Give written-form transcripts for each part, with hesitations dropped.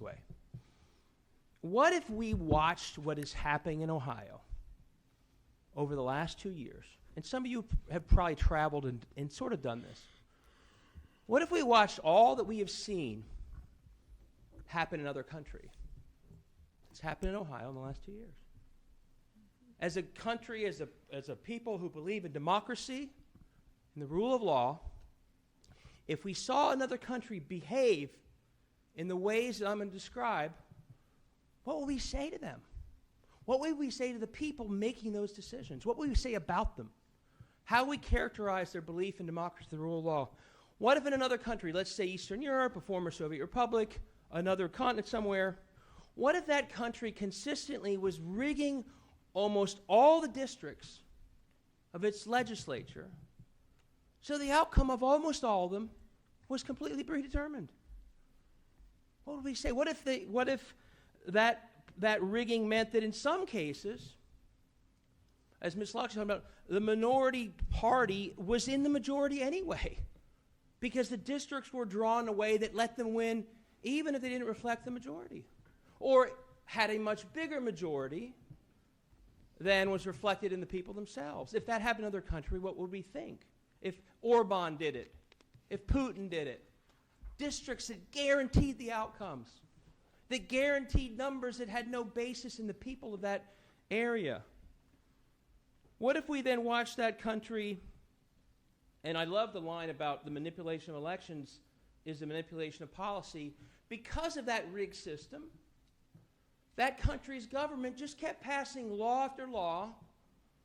way. What if we watched what is happening in Ohio over the last 2 years? And some of you have probably traveled and sort of done this. What if we watched all that we have seen happen in other countries? It's happened in Ohio in the last 2 years. As a country, as a people who believe in democracy and the rule of law, if we saw another country behave in the ways that I'm going to describe, what will we say to them? What would we say to the people making those decisions? What would we say about them? How we characterize their belief in democracy and the rule of law? What if in another country, let's say Eastern Europe, a former Soviet republic, another continent somewhere, what if that country consistently was rigging almost all the districts of its legislature so the outcome of almost all of them was completely predetermined? What would we say? What if that rigging meant that in some cases, as Ms. Locke talked about, the minority party was in the majority anyway, because the districts were drawn in a way that let them win even if they didn't reflect the majority, or had a much bigger majority than was reflected in the people themselves? If that happened in another country, what would we think? If Orban did it, if Putin did it, districts that guaranteed the outcomes, that guaranteed numbers that had no basis in the people of that area. What if we then watched that country, and I love the line about the manipulation of elections is the manipulation of policy. Because of that rigged system, that country's government just kept passing law after law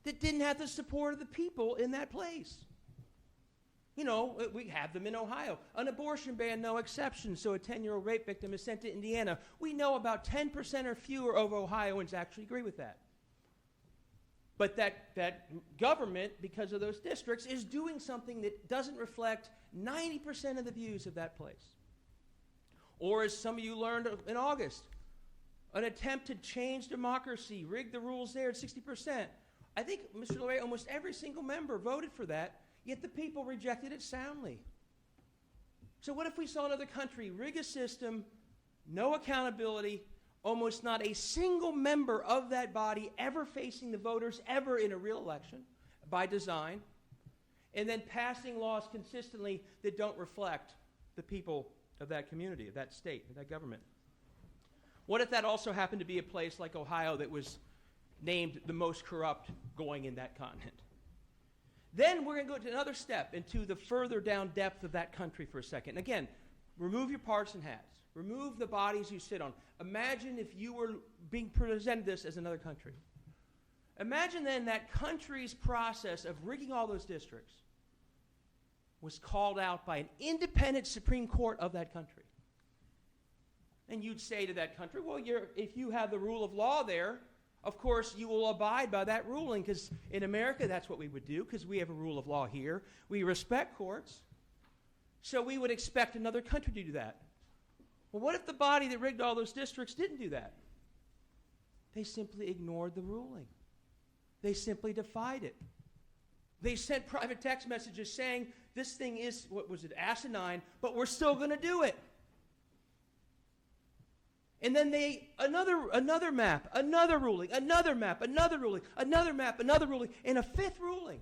that didn't have the support of the people in that place. You know, we have them in Ohio. An abortion ban, no exception, so a 10-year-old rape victim is sent to Indiana. We know about 10% or fewer of Ohioans actually agree with that. But that government, because of those districts, is doing something that doesn't reflect 90% of the views of that place. Or as some of you learned in August, an attempt to change democracy, rig the rules there at 60%. I think, Mr. LeRae, almost every single member voted for that, yet the people rejected it soundly. So what if we saw another country rig a system, no accountability, almost not a single member of that body ever facing the voters ever in a real election by design, and then passing laws consistently that don't reflect the people of that community, of that state, of that government? What if that also happened to be a place like Ohio that was named the most corrupt going in that continent? Then we're going to go to another step into the further down depth of that country for a second. Again, remove your partisan hats. Remove the bodies you sit on. Imagine if you were being presented this as another country. Imagine then that country's process of rigging all those districts was called out by an independent Supreme Court of that country. And you'd say to that country, well, if you have the rule of law there, of course, you will abide by that ruling, because in America, that's what we would do, because we have a rule of law here. We respect courts, so we would expect another country to do that. Well, what if the body that rigged all those districts didn't do that? They simply ignored the ruling. They simply defied it. They sent private text messages saying, this thing is, what was it, asinine, but we're still going to do it. And then another map, another ruling, another map, another ruling, another map, another ruling, and a fifth ruling.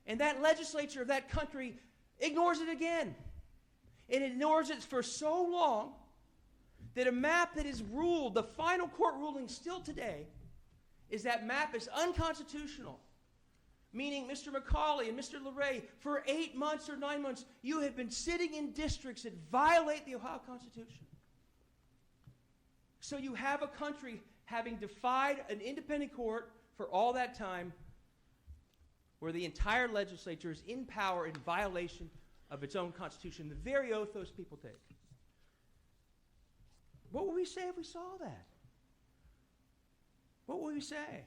And that legislature of that country ignores it again. And it ignores it for so long that a map that is ruled, the final court ruling still today, is that map is unconstitutional. Meaning, Mr. McCauley and Mr. LeRae, for 8 months or 9 months, you have been sitting in districts that violate the Ohio Constitution. So you have a country having defied an independent court for all that time, where the entire legislature is in power in violation of its own constitution, the very oath those people take. What would we say if we saw that? What would we say?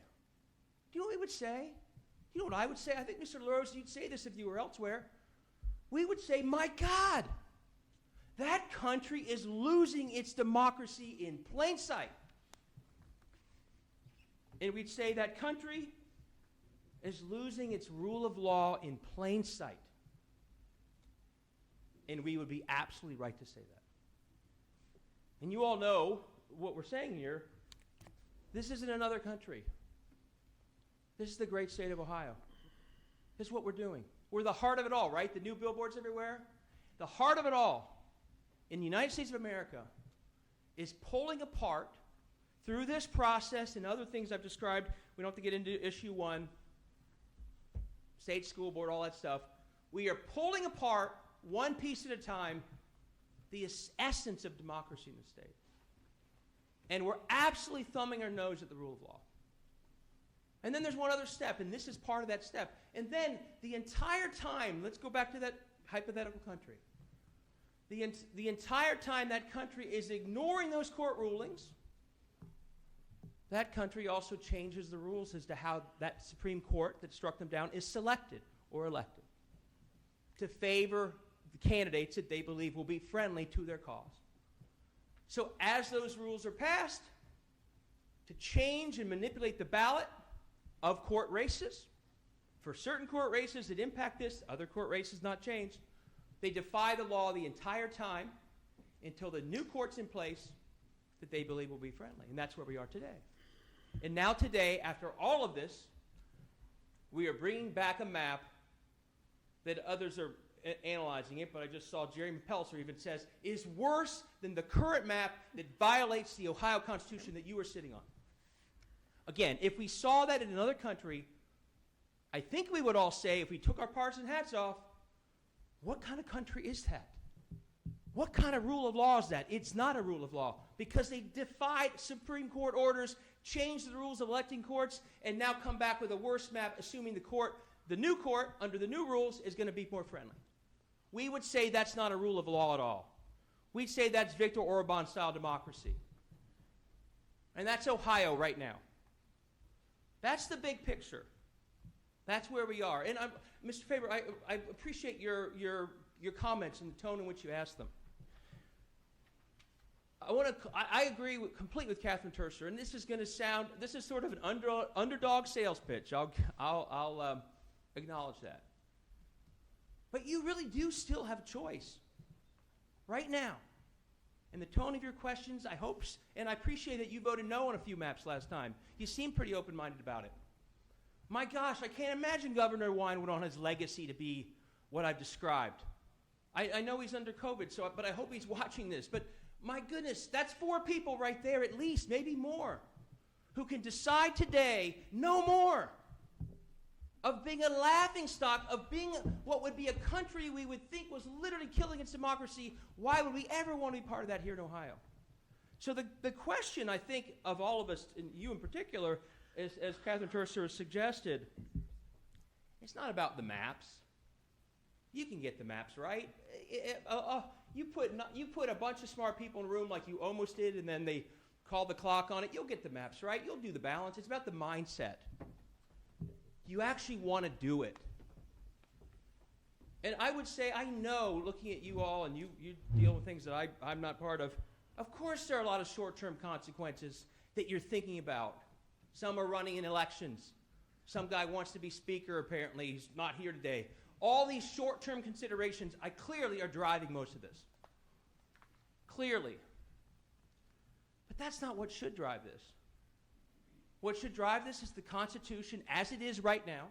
Do you know what we would say? You know what I would say? I think, Mr. LaRose, you'd say this if you were elsewhere. We would say, my God, that country is losing its democracy in plain sight. And we'd say that country is losing its rule of law in plain sight. And we would be absolutely right to say that. and you all know what we're saying here, this isn't another country. This is the great state of Ohio. This is what we're doing. We're the heart of it all, right? The new billboards everywhere. The heart of it all in the United States of America is pulling apart through this process and other things I've described. We don't have to get into issue 1, state school board, all that stuff. We are pulling apart one piece at a time the essence of democracy in the state. And we're absolutely thumbing our nose at the rule of law. And then there's one other step, and this is part of that step. And then the entire time, let's go back to that hypothetical country. The entire time that country is ignoring those court rulings, that country also changes the rules as to how that Supreme Court that struck them down is selected or elected to favor the candidates that they believe will be friendly to their cause. So as those rules are passed to change and manipulate the ballot of court races, for certain court races that impact this, other court races not changed, they defy the law the entire time until the new court's in place that they believe will be friendly. And that's where we are today. And now today, after all of this, we are bringing back a map that others are analyzing it, but I just saw Jerry Pelser even says, is worse than the current map that violates the Ohio Constitution that you are sitting on. Again, if we saw that in another country, I think we would all say, if we took our partisan hats off, what kind of country is that? What kind of rule of law is that? It's not a rule of law because they defied Supreme Court orders, changed the rules of electing courts, and now come back with a worse map, assuming the new court, under the new rules, is going to be more friendly. We would say that's not a rule of law at all. We'd say that's Viktor Orban-style democracy. And that's Ohio right now. That's the big picture. That's where we are. And Mr. Faber, I appreciate your comments and the tone in which you asked them. I agree completely with Catherine Terser, and this is going to sound, this is sort of an underdog sales pitch. I'll acknowledge that. But you really do still have a choice right now. And the tone of your questions, I hope, and I appreciate that you voted no on a few maps last time. You seem pretty open-minded about it. My gosh, I can't imagine Governor DeWine would want his legacy to be what I've described. I know he's under COVID, but I hope he's watching this. But my goodness, that's 4 people right there at least, maybe more, who can decide today no more of being a laughingstock, of being what would be a country we would think was literally killing its democracy. Why would we ever want to be part of that here in Ohio? So the question, I think, of all of us, and you in particular, is, as Catherine Terser has suggested, it's not about the maps. You can get the maps right. You put a bunch of smart people in a room like you almost did, and then they call the clock on it. You'll get the maps right. You'll do the balance. It's about the mindset. You actually want to do it. And I would say, I know, looking at you all, and you deal with things that I'm not part of course there are a lot of short-term consequences that you're thinking about. Some are running in elections. Some guy wants to be speaker, apparently. He's not here today. All these short-term considerations, clearly are driving most of this. Clearly. But that's not what should drive this. What should drive this is the Constitution as it is right now,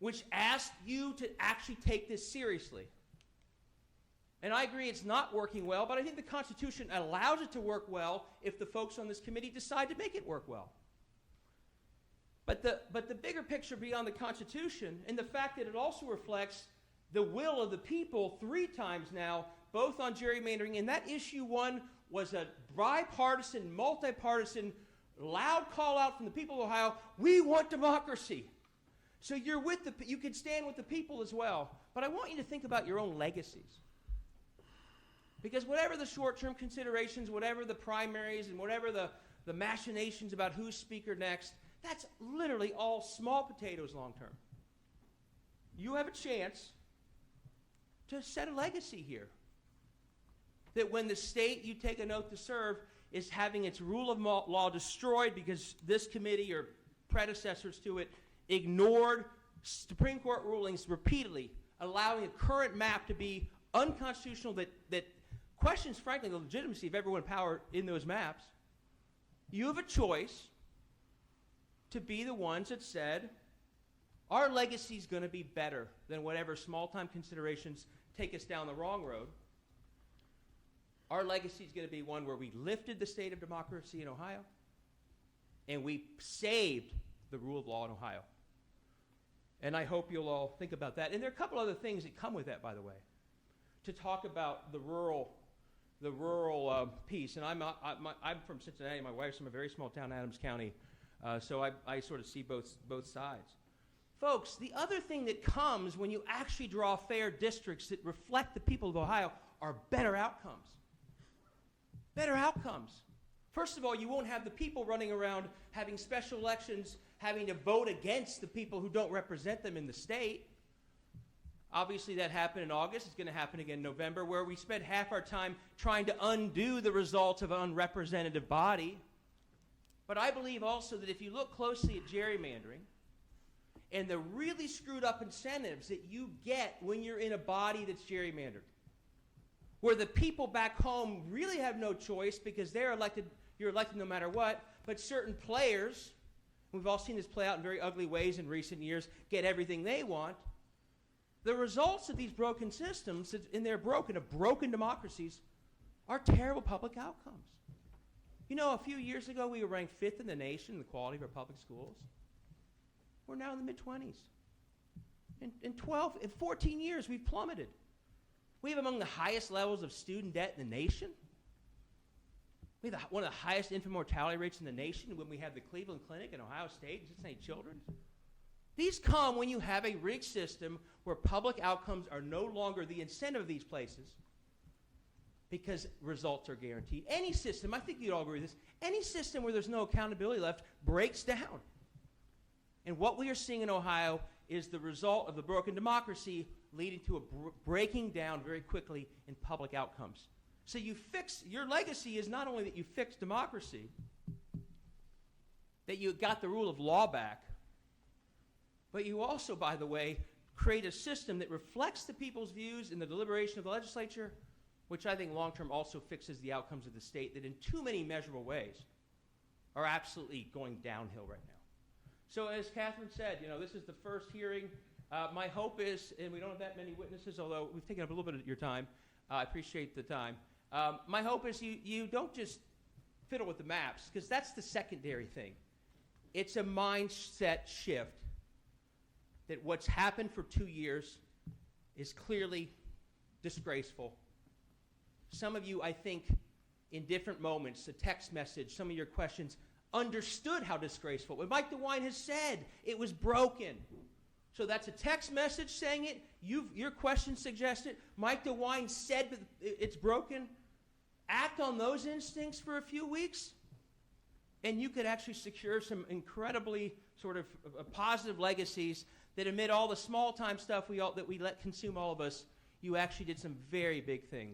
which asks you to actually take this seriously. And I agree it's not working well, but I think the Constitution allows it to work well if the folks on this committee decide to make it work well. But the bigger picture beyond the Constitution, and the fact that it also reflects the will of the people 3 times now, both on gerrymandering, and that issue 1 was a bipartisan, multi-partisan, loud call out from the people of Ohio, we want democracy. So you can stand with the people as well. But I want you to think about your own legacies. Because whatever the short-term considerations, whatever the primaries, and whatever the machinations about who's speaker next, that's literally all small potatoes long-term. You have a chance to set a legacy here. That when the state you take an oath to serve is having its rule of law destroyed because this committee or predecessors to it ignored Supreme Court rulings repeatedly, allowing a current map to be unconstitutional that questions, frankly, the legitimacy of everyone in power in those maps. You have a choice to be the ones that said, our legacy is going to be better than whatever small-time considerations take us down the wrong road. Our legacy is going to be one where we lifted the state of democracy in Ohio, and we saved the rule of law in Ohio. And I hope you'll all think about that. And there are a couple other things that come with that, by the way, to talk about the rural piece. And I'm from Cincinnati. My wife's from a very small town, Adams County, so I sort of see both sides. Folks, the other thing that comes when you actually draw fair districts that reflect the people of Ohio are better outcomes. Better outcomes. First of all, you won't have the people running around having special elections, having to vote against the people who don't represent them in the state. Obviously, that happened in August. It's going to happen again in November, where we spend half our time trying to undo the results of an unrepresentative body. But I believe also that if you look closely at gerrymandering and the really screwed up incentives that you get when you're in a body that's gerrymandered, where the people back home really have no choice because they're elected, you're elected no matter what, but certain players, we've all seen this play out in very ugly ways in recent years, get everything they want. The results of these broken systems, and they're broken, of broken democracies, are terrible public outcomes. You know, a few years ago, we were ranked 5th in the nation in the quality of our public schools. We're now in the mid-20s. In 14 years, we've plummeted. We have among the highest levels of student debt in the nation. We have one of the highest infant mortality rates in the nation when we have the Cleveland Clinic and Ohio State and Cincinnati Children's. These come when you have a rigged system where public outcomes are no longer the incentive of these places because results are guaranteed. Any system, I think you'd all agree with this, any system where there's no accountability left breaks down. And what we are seeing in Ohio is the result of the broken democracy leading to a breaking down very quickly in public outcomes. So your legacy is not only that you fixed democracy, that you got the rule of law back, but you also, by the way, create a system that reflects the people's views in the deliberation of the legislature, which I think long-term also fixes the outcomes of the state that in too many measurable ways are absolutely going downhill right now. So as Catherine said, this is the first hearing. My hope is, and we don't have that many witnesses, although we've taken up a little bit of your time. I appreciate the time. My hope is you don't just fiddle with the maps, because that's the secondary thing. It's a mindset shift that what's happened for 2 years is clearly disgraceful. Some of you, I think, in different moments, a text message, some of your questions, understood how disgraceful. What Mike DeWine has said, it was broken. So that's a text message saying it. Your question suggested. Mike DeWine said that it's broken. Act on those instincts for a few weeks, and you could actually secure some incredibly sort of positive legacies that amid all the small-time stuff that we let consume all of us, you actually did some very big things.